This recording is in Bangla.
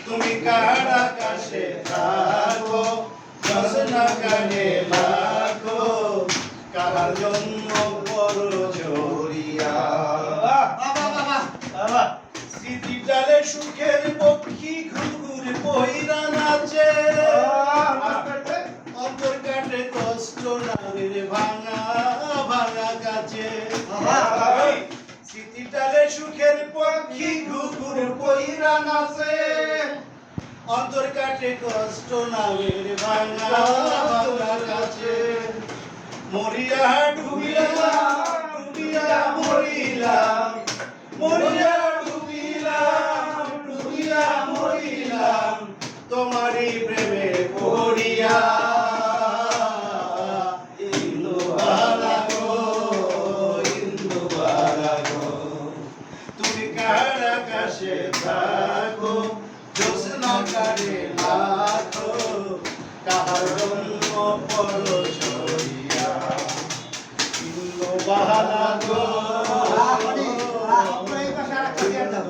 তুমি কার আকাশে থাকো জোছনা গানে লাখো কার জন্য বড় ঝরিয়া স্মৃতিটালে সুখের পক্ষী ঘুরঘুর বইরা নাচে অন্তর কাটে কষ্ট নামের ভাঙা ভাঙা কাছে স্মৃতিটালে সুখের পক্ষী ঘুরঘুর বইরা নাচে অন্তর কাটে কষ্ট নামের ভাঙা ভাঙা কাছে মরিয়া ডুবিলাম ডুবিয়া মরিলাম মরিয়া ডুবিলাম ডুবিয়া মরিলাম তোমারই প্রেমে পড়িয়া ইন্দুবালা গো তুমি কার আকাশে থাকো জোছনা গানে লাখো কাহার জন্য বড় ঝরিয়া ইন্দুবালা গো এই পাশে আরেকটা